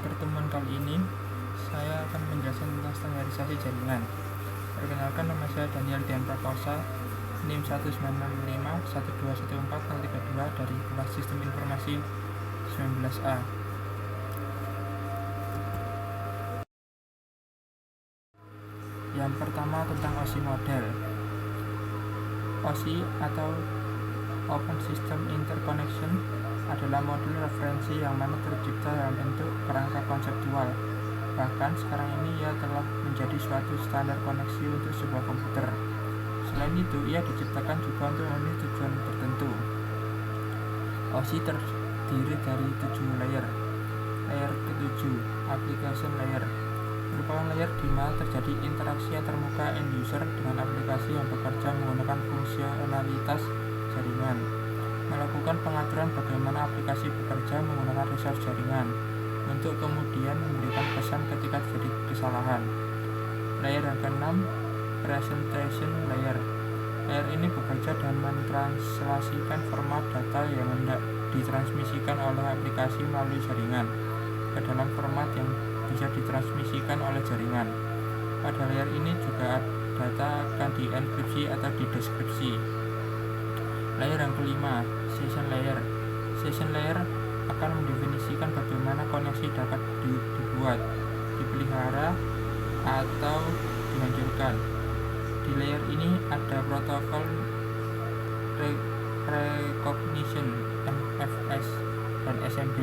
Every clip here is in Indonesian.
pertemuan kali ini saya akan menjelaskan tentang standarisasi jaringan. Perkenalkan, nama saya Daniel Dian Prakosa, NIM 195121432 dari kelas Sistem Informasi 19A. Yang pertama tentang OSI model. OSI atau Open System Interconnection adalah model referensi yang mana tercipta dalam bentuk kerangka konseptual. Bahkan sekarang ini ia telah menjadi suatu standar koneksi untuk sebuah komputer. Selain itu, ia diciptakan juga untuk memenuhi tujuan tertentu. OSI terdiri dari 7 layer. Layer ke-7, application layer, merupakan layer di mana terjadi interaksi antarmuka end user dengan aplikasi yang bekerja menggunakan fungsionalitas jaringan, melakukan pengaturan bagaimana aplikasi bekerja menggunakan resource jaringan, untuk kemudian memberikan pesan ketika terjadi kesalahan. Layer yang ke-6, presentation layer. Layer ini bekerja dan mentranslasikan format data yang hendak ditransmisikan oleh aplikasi melalui jaringan ke dalam format yang bisa ditransmisikan oleh jaringan. Pada layer ini juga data akan dienkripsi atau dideskripsi. Layer yang kelima, session layer. Session layer akan mendefinisikan bagaimana koneksi dapat dibuat, dipelihara, atau dihancurkan. Di layer ini ada protokol recognition MFS dan SMB.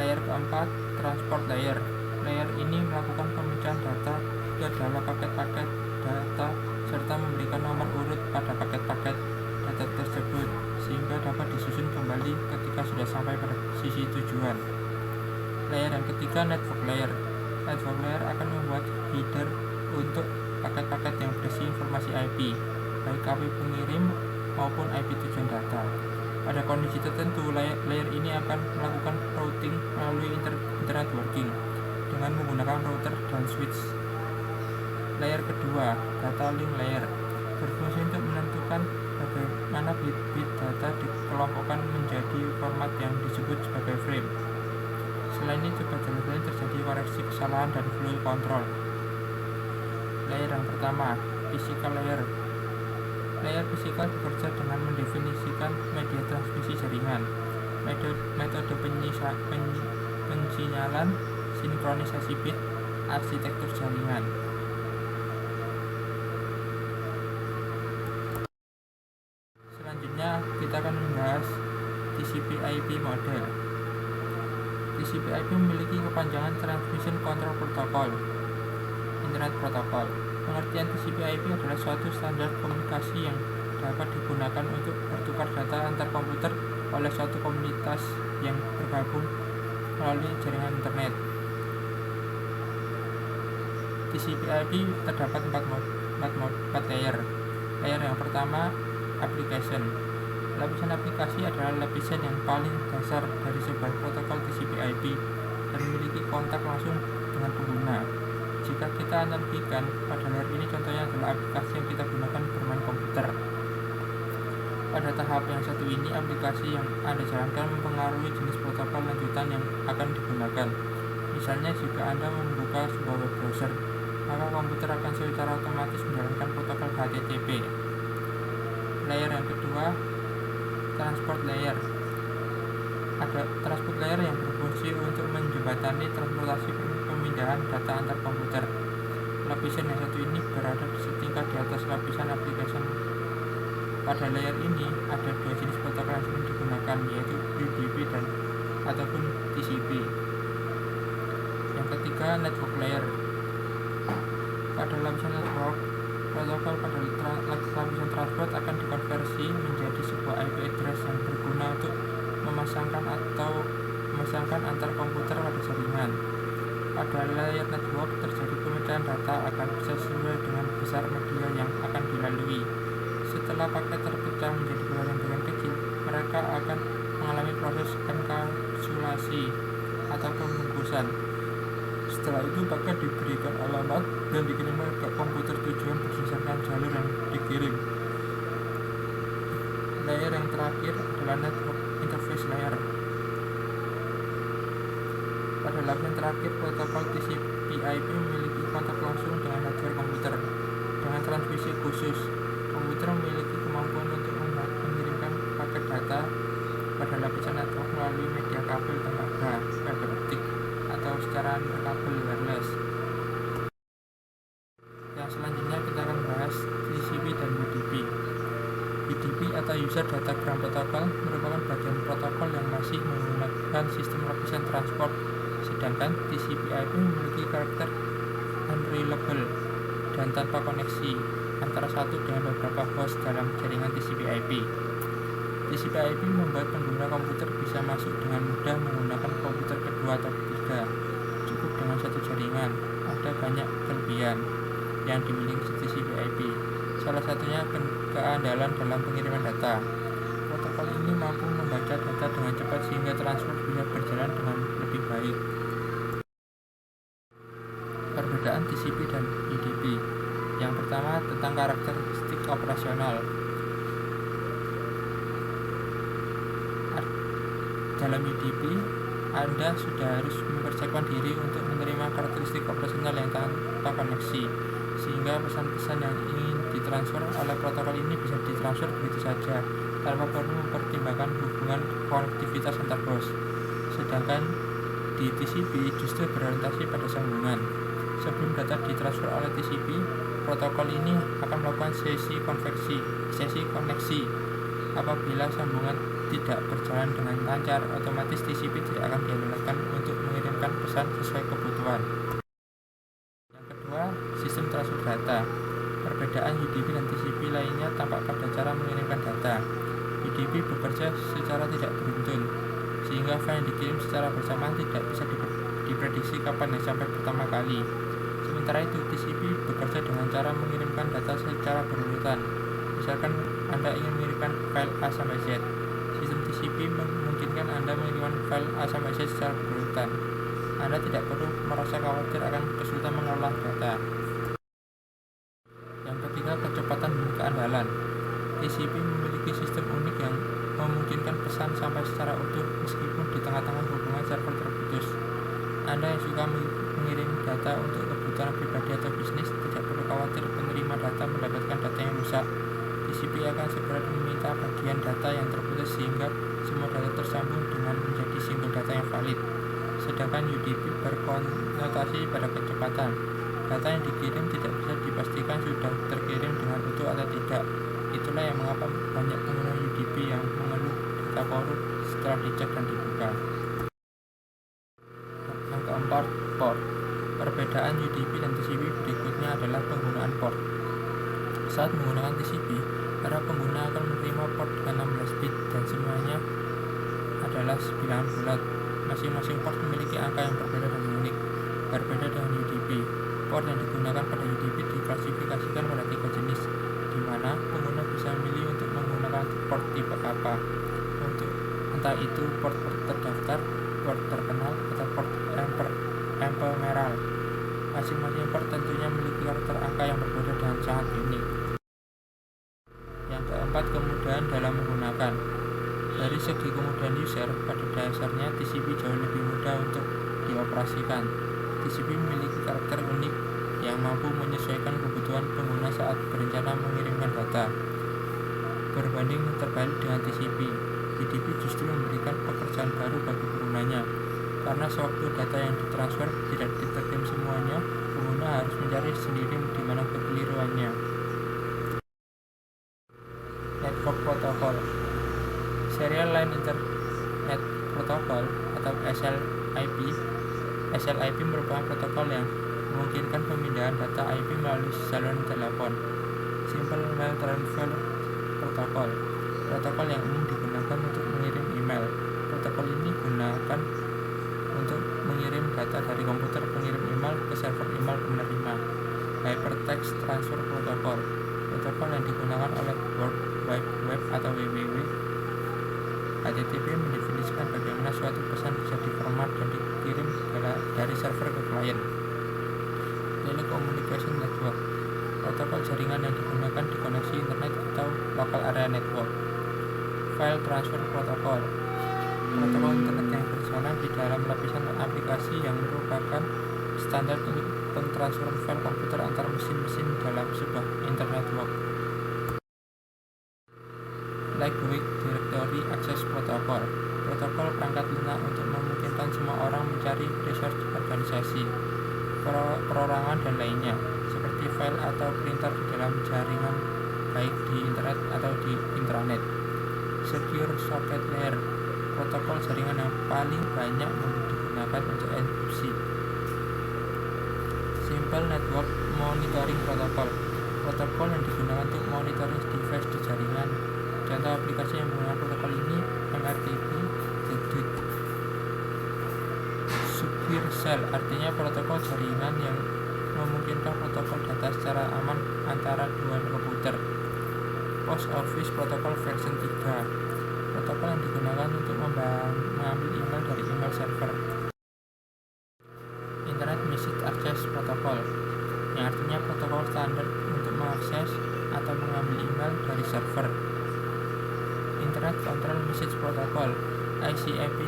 Layer keempat, transport layer. Layer ini melakukan pemecahan data ke dalam paket-paket data serta memberikan nomor urut pada paket-paket data tersebut sehingga dapat disusun kembali ketika sudah sampai pada sisi tujuan. Layer yang ketiga, network layer. Network layer akan membuat header untuk paket-paket yang berisi informasi IP, baik IP pengirim maupun IP tujuan data. Pada kondisi tertentu, layer ini akan melakukan routing melalui internet working dengan menggunakan router dan switch. Layer kedua, data link layer, berfungsi untuk menentukan bagaimana bit-bit data dikelompokkan menjadi format yang disebut sebagai frame. Selain itu, pada layer terjadi koreksi kesalahan dan flow control. Layer yang pertama, physical layer. Layer fisikal bekerja dengan mendefinisikan media transmisi jaringan, metode pensinyalan, sinkronisasi bit, arsitektur jaringan. Selanjutnya kita akan membahas TCP/IP model. TCP/IP memiliki kepanjangan Transmission Control Protocol, Internet Protocol. Pengertian TCP/IP adalah suatu standar komunikasi yang dapat digunakan untuk bertukar data antar komputer oleh suatu komunitas yang bergabung melalui jaringan internet. TCP/IP terdapat 4 layer. Layer yang pertama, application. Lapisan aplikasi adalah lapisan yang paling dasar dari sebuah protokol TCP/IP dan memiliki kontak langsung dengan pengguna. Jika kita analogikan, pada layer ini contohnya adalah aplikasi yang kita gunakan bermain komputer. Pada tahap yang satu ini, aplikasi yang Anda jalankan mempengaruhi jenis protokol lanjutan yang akan digunakan. Misalnya, jika Anda membuka sebuah web browser, maka komputer akan secara otomatis menjalankan protokol HTTP. Layer yang kedua, transport layer. Ada transport layer yang berfungsi untuk menjembatani transportasi pemindahan data antar komputer. Lapisan yang satu ini berada di setingkat di atas lapisan application. Pada layer ini ada 2 jenis protokol yang sering digunakan, yaitu UDP dan ataupun TCP. Yang ketiga, network layer. Pada lapisan network, protokol pada lapisan transport akan dikonversi menjadi sebuah IP address yang berguna untuk memasangkan antar komputer pada jaringan. Pada layer network terjadi pemecahan data agar bisa sesuai dengan besar media yang akan dilalui. Setelah paket terpecah menjadi bagian-bagian kecil, mereka akan mengalami proses enkapsulasi atau pembungkusan. Setelah itu paket diberikan alamat dan dikirimkan ke komputer tujuan berdasarkan jalur yang dikirim. Layer yang terakhir adalah network interface layer. Pada Lapisan terakhir, protokol TCP/IP memiliki kontak langsung dengan hardware komputer. Dengan transmisi khusus, komputer memiliki kemampuan untuk mengirimkan paket data pada lapisan network melalui media kabel tembaga, fiber optik, atau secara kabel wireless. Yang selanjutnya kita akan bahas TCP dan UDP. UDP atau User Datagram Protocol merupakan bagian protokol yang masih menggunakan sistem lapisan transport, sedangkan TCP/IP memiliki karakter unreliable dan tanpa koneksi antara satu dengan beberapa host dalam jaringan TCP/IP. TCP/IP membuat pengguna komputer bisa masuk dengan mudah menggunakan komputer kedua atau ketiga, cukup dengan satu jaringan. Ada banyak kelebihan yang dimiliki TCP/IP. Salah satunya keandalan dalam pengiriman data. Protokol ini mampu membaca data dengan cepat sehingga transfer bisa berjalan dengan lebih baik. Perbedaan TCP dan UDP. Yang pertama tentang karakteristik operasional. Dalam UDP, Anda sudah harus mempersiapkan diri untuk menerima karakteristik operasional yang tanpa koneksi, sehingga pesan-pesan yang ingin ditransfer oleh protokol ini bisa ditransfer begitu saja, tanpa perlu mempertimbangkan hubungan konektivitas antar host. Sedangkan di TCP justru berorientasi pada sambungan. Sebelum data ditransfer oleh TCP, protokol ini akan melakukan sesi koneksi. Apabila sambungan tidak berjalan dengan lancar, otomatis TCP tidak akan diandalkan untuk mengirimkan pesan sesuai kebutuhan. Yang kedua, sistem transfer data. Perbedaan UDP dan TCP lainnya tampak pada cara mengirimkan data. UDP bekerja secara tidak beruntun, sehingga file yang dikirim secara bersamaan tidak bisa diprediksi kapan yang sampai pertama kali. Sementara itu, TCP bekerja dengan cara mengirimkan data secara berurutan. Misalkan Anda ingin mengirimkan file A sampai Z. Sistem TCP memungkinkan Anda mengirimkan file A sampai Z secara berurutan. Anda tidak perlu merasa khawatir akan kesulitan mengolah data. Yang ketiga, kecepatan dan keandalan. TCP memiliki sistem unik yang memungkinkan pesan sampai secara utuh meskipun di tengah-tengah hubungan server terputus. Anda yang suka mengirim data untuk kebutuhan pribadi atau bisnis tidak perlu khawatir penerima data mendapatkan data yang rusak. TCP akan segera meminta bagian data yang terputus sehingga semua data tersambung dengan menjadi single data yang valid. Sedangkan UDP berkonotasi pada kecepatan. Data yang dikirim tidak bisa dipastikan sudah terkirim dengan utuh atau tidak. Itulah yang mengapa banyak pengguna UDP yang mengeluh data korup setelah dicek dan dibuka. Yang keempat, port. Perbedaan UDP dan TCP berikutnya adalah penggunaan port. Saat menggunakan TCP, para pengguna akan menerima port dengan 16 bit dan semuanya adalah bilangan bulat. Masing-masing port memiliki angka yang berbeda dan unik. Berbeda dengan UDP, port yang digunakan pada UDP diklasifikasikan pada 3 jenis, di mana pengguna bisa memilih untuk menggunakan port tipe apa, untuk entah itu port terdaftar, port terkenal, atau port ephemeral. Masing-masing port tentunya memiliki karakter angka yang berbeda dan sangat unik. Yang keempat, kemudahan dalam menggunakan. Dari segi kemudahan user, pada dasarnya TCP jauh lebih mudah untuk dioperasikan. TCP memiliki karakter unik yang mampu menyesuaikan kebutuhan pengguna saat berencana mengirimkan data. Berbanding terbalik dengan TCP, UDP justru memberikan pekerjaan baru bagi penggunanya. Karena sewaktu data yang ditransfer tidak diterima semuanya, pengguna harus mencari sendiri di mana kekeliruannya. Network Protocol. Serial Line Internet Protocol atau SLIP merupakan protokol yang memungkinkan pemindahan data IP melalui saluran telepon. Simple Mail Transfer Protocol. Protokol yang umum digunakan untuk mengirim email. Protokol ini digunakan untuk mengirim data dari komputer pengirim email ke server email penerima. Hypertext Transfer Protocol. Protokol yang digunakan oleh World Wide Web atau WWW. HTTP mendefinisikan bagaimana suatu pesan bisa diformat dan dikirim dari server ke klien. Telecommunication Network. Protokol jaringan yang digunakan di koneksi internet atau local area network. File Transfer Protocol. Protokol internet yang berjalan di dalam lapisan aplikasi komunikasi yang merupakan standar untuk pentransferan file komputer antar mesin-mesin dalam sebuah internet network. Lightweight Directory Access Protocol. Protokol perangkat lunak untuk memungkinkan semua orang mencari resource organisasi, perorangan dan lainnya, seperti file atau printer di dalam jaringan baik di internet atau di intranet. Secure Socket Layer. Protokol jaringan yang paling banyak digunakan untuk enkripsi. Simple Network Monitoring Protocol. Protokol yang digunakan untuk monitoring device di jaringan. Contoh aplikasi yang menggunakan protokol ini MRTP, Deduit. Secure Shell artinya protokol jaringan yang memungkinkan protokol data secara aman antara dua komputer. Post Office Protocol version 3. Protokol yang digunakan untuk mengambil email dari email server. Internet Message Access Protocol, yang artinya protokol standar untuk mengakses atau mengambil email dari server. Internet Control Message Protocol (ICMP)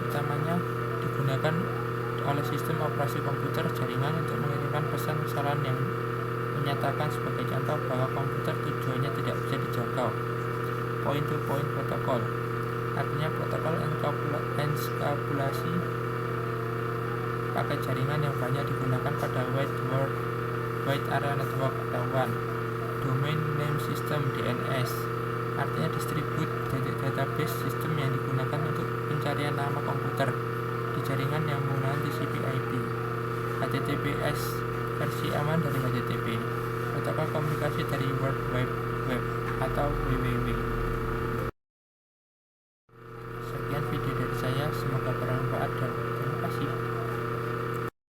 utamanya digunakan oleh sistem operasi komputer jaringan untuk mengirimkan pesan-pesan yang menyatakan sebagai contoh bahwa komputer tujuannya tidak bisa dijangkau. Point-to-point Protocol artinya protokol enskapulasi paket jaringan yang banyak digunakan pada Wide Area Network atau WAN. Domain Name System (DNS) artinya Distributed Database System yang digunakan untuk pencarian nama komputer di jaringan yang menggunakan TCP/IP. HTTPS versi aman dari HTTP, protokol komunikasi dari World Wide Web atau WWW.